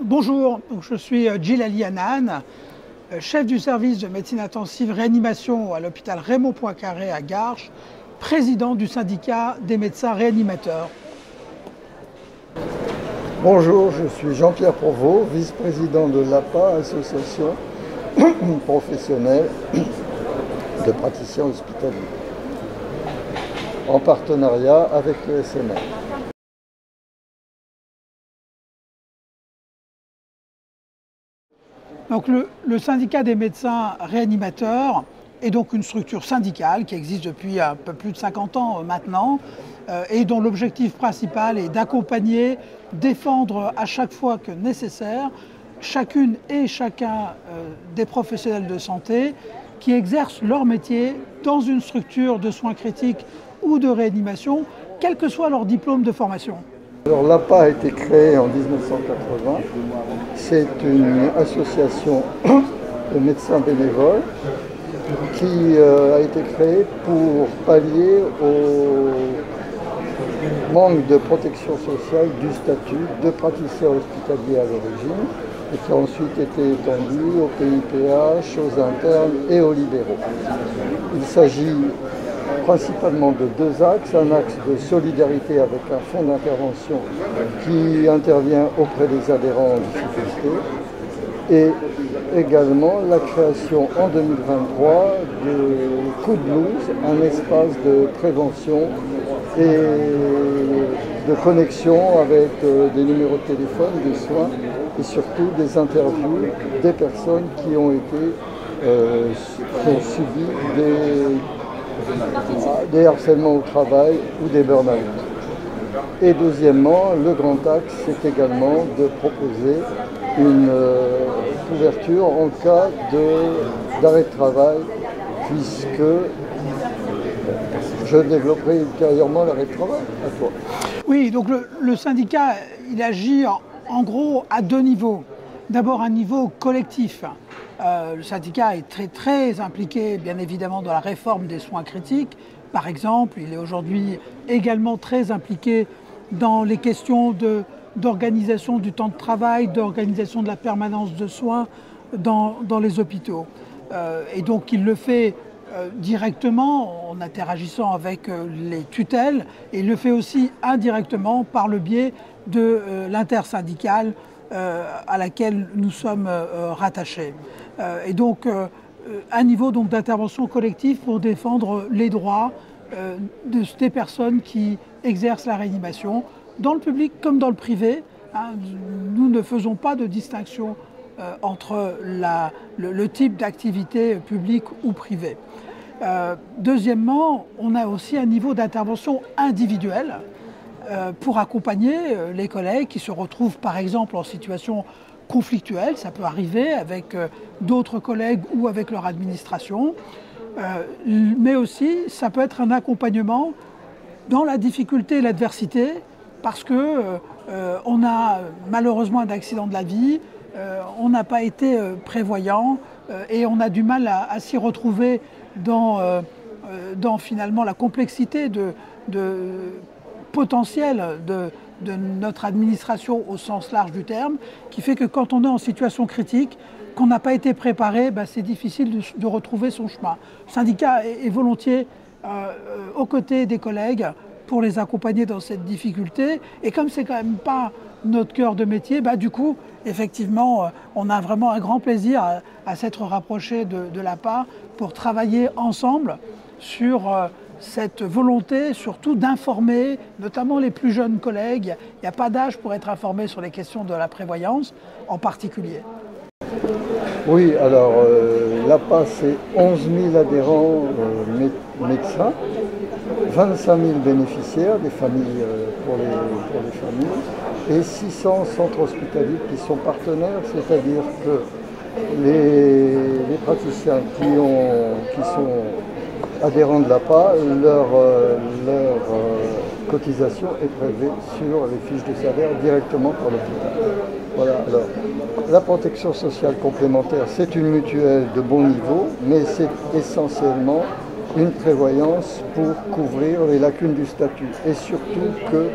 Bonjour, je suis Djilali Hanan, chef du service de médecine intensive réanimation à l'hôpital Raymond Poincaré à Garches, président du syndicat des médecins réanimateurs. Bonjour, je suis Jean-Pierre Provost, vice-président de l'APA, association professionnelle de praticiens hospitaliers, en partenariat avec le SMR. Donc le syndicat des médecins réanimateurs est donc une structure syndicale qui existe depuis un peu plus de 50 ans maintenant et dont l'objectif principal est d'accompagner, défendre à chaque fois que nécessaire chacune et chacun des professionnels de santé qui exercent leur métier dans une structure de soins critiques ou de réanimation, quel que soit leur diplôme de formation. Alors l'APA a été créée en 1980. C'est une association de médecins bénévoles qui a été créée pour pallier au manque de protection sociale du statut de praticien hospitalier à l'origine et qui a ensuite été étendue aux PIPH, aux internes et aux libéraux. Il s'agit principalement de deux axes, un axe de solidarité avec un fonds d'intervention qui intervient auprès des adhérents en difficulté et également la création en 2023 de Coup de Blues, un espace de prévention et de connexion avec des numéros de téléphone, des soins et surtout des interviews des personnes qui ont subi des harcèlements au travail ou des burn-out. Et deuxièmement, le grand axe, c'est également de proposer une couverture en cas d'arrêt de travail, puisque je développerai ultérieurement l'arrêt de travail à toi. Oui, donc le syndicat, il agit en gros à deux niveaux. D'abord un niveau collectif. Le syndicat est très impliqué, bien évidemment, dans la réforme des soins critiques. Par exemple, il est aujourd'hui également très impliqué dans les questions d'organisation du temps de travail, d'organisation de la permanence de soins dans les hôpitaux. Et donc il le fait directement en interagissant avec les tutelles et il le fait aussi indirectement par le biais de l'intersyndicale à laquelle nous sommes rattachés. Et donc un niveau d'intervention collective pour défendre les droits des personnes qui exercent la réanimation, dans le public comme dans le privé. Nous ne faisons pas de distinction entre le type d'activité publique ou privée. Deuxièmement, on a aussi un niveau d'intervention individuelle pour accompagner les collègues qui se retrouvent par exemple en situation conflictuelle, ça peut arriver avec d'autres collègues ou avec leur administration, mais aussi ça peut être un accompagnement dans la difficulté et l'adversité parce que on a malheureusement un accident de la vie, on n'a pas été prévoyant et on a du mal à s'y retrouver dans finalement la complexité potentielle de notre administration au sens large du terme, qui fait que quand on est en situation critique, qu'on n'a pas été préparé, c'est difficile de retrouver son chemin. Le syndicat est volontiers aux côtés des collègues pour les accompagner dans cette difficulté. Et comme c'est quand même pas notre cœur de métier, du coup, effectivement, on a vraiment un grand plaisir à s'être rapproché de l'APA pour travailler ensemble sur cette volonté surtout d'informer, notamment les plus jeunes collègues. Il n'y a pas d'âge pour être informé sur les questions de la prévoyance en particulier. Oui, alors l'APA c'est 11 000 adhérents médecins, 25 000 bénéficiaires, des familles pour les familles, et 600 centres hospitaliers qui sont partenaires, c'est-à-dire que les praticiens qui sont adhérents de l'APA, leur cotisation est prélevée sur les fiches de salaire directement par l'hôpital. Voilà, alors, la protection sociale complémentaire, c'est une mutuelle de bon niveau, mais c'est essentiellement une prévoyance pour couvrir les lacunes du statut. Et surtout que,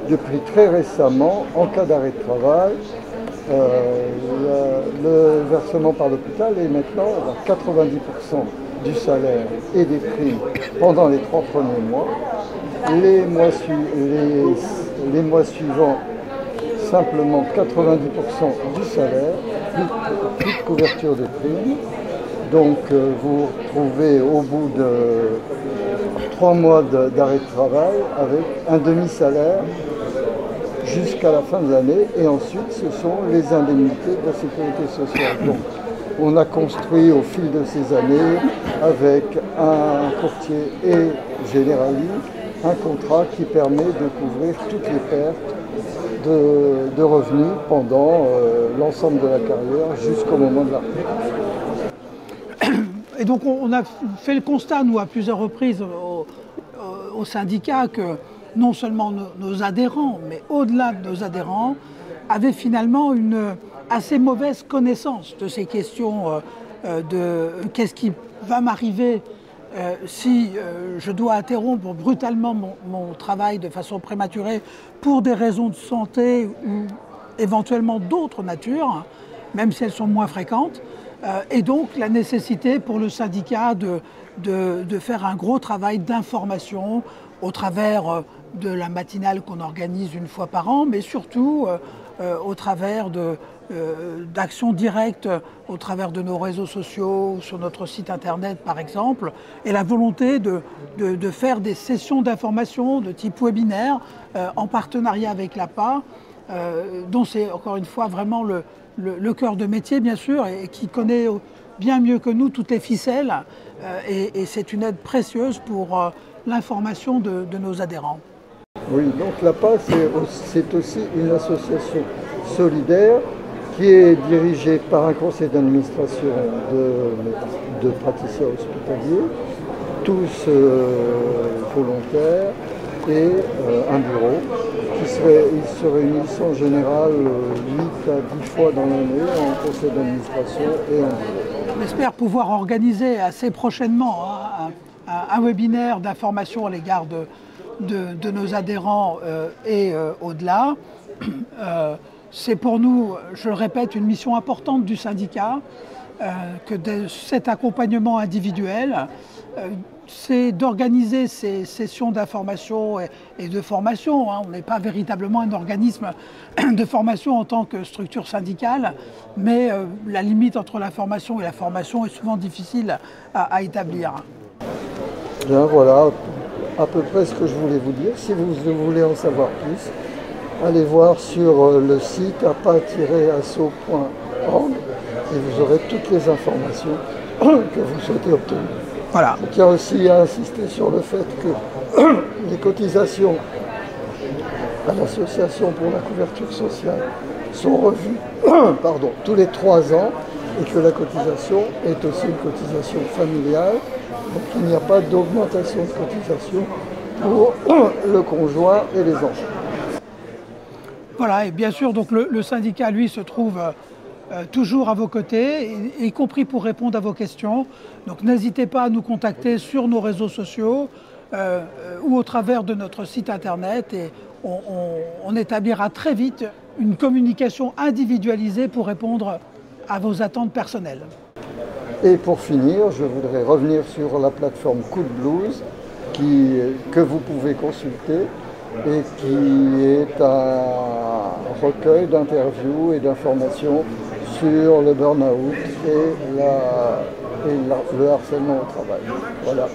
depuis très récemment, en cas d'arrêt de travail, le versement par l'hôpital est maintenant à 90% du salaire et des primes pendant les 3 premiers mois. Les mois suivants, simplement 90% du salaire, plus de couverture des primes. Donc vous vous retrouvez au bout de 3 mois d'arrêt de travail avec un demi-salaire jusqu'à la fin de l'année, et ensuite ce sont les indemnités de la sécurité sociale. Donc on a construit au fil de ces années avec un courtier et généraliste un contrat qui permet de couvrir toutes les pertes de revenus pendant l'ensemble de la carrière jusqu'au moment de la retraite. Et donc on a fait le constat, nous, à plusieurs reprises au syndicat, que non seulement nos adhérents, mais au-delà de nos adhérents, avaient finalement une assez mauvaise connaissance de ces questions de qu'est-ce qui va m'arriver si je dois interrompre brutalement mon travail de façon prématurée pour des raisons de santé ou éventuellement d'autres natures, même si elles sont moins fréquentes. Et donc la nécessité pour le syndicat de faire un gros travail d'information au travers de la matinale qu'on organise une fois par an, mais surtout au travers d'actions directes au travers de nos réseaux sociaux ou sur notre site internet par exemple, et la volonté de faire des sessions d'information de type webinaire en partenariat avec l'APA, dont c'est encore une fois vraiment le cœur de métier bien sûr, et qui connaît bien mieux que nous toutes les ficelles, et c'est une aide précieuse pour l'information de nos adhérents. Oui, donc l'APA, c'est aussi une association solidaire qui est dirigée par un conseil d'administration de praticiens hospitaliers, tous volontaires, et un bureau. Ils se réunissent en général 8 à 10 fois dans l'année en conseil d'administration et en bureau. On espère pouvoir organiser assez prochainement un webinaire d'information à l'égard de nos adhérents et au-delà. C'est pour nous, je le répète, une mission importante du syndicat, que cet accompagnement individuel, c'est d'organiser ces sessions d'information et de formation. On n'est pas véritablement un organisme de formation en tant que structure syndicale, mais la limite entre la formation et la formation est souvent difficile à établir. Bien, voilà à peu près ce que je voulais vous dire. Si vous voulez en savoir plus, allez voir sur le site apa-asso.org et vous aurez toutes les informations que vous souhaitez obtenir. Voilà. Donc, il y a aussi à insister sur le fait que les cotisations à l'association pour la couverture sociale sont revues tous les 3 ans, et que la cotisation est aussi une cotisation familiale. Donc il n'y a pas d'augmentation de cotisation pour le conjoint et les enfants. Voilà, et bien sûr, donc le syndicat, lui, se trouve toujours à vos côtés, y compris pour répondre à vos questions. Donc n'hésitez pas à nous contacter sur nos réseaux sociaux ou au travers de notre site internet, et on établira très vite une communication individualisée pour répondre à vos attentes personnelles. Et pour finir, je voudrais revenir sur la plateforme Coup de Blues que vous pouvez consulter et qui est un recueil d'interviews et d'informations sur le burn-out et le harcèlement au travail. Voilà.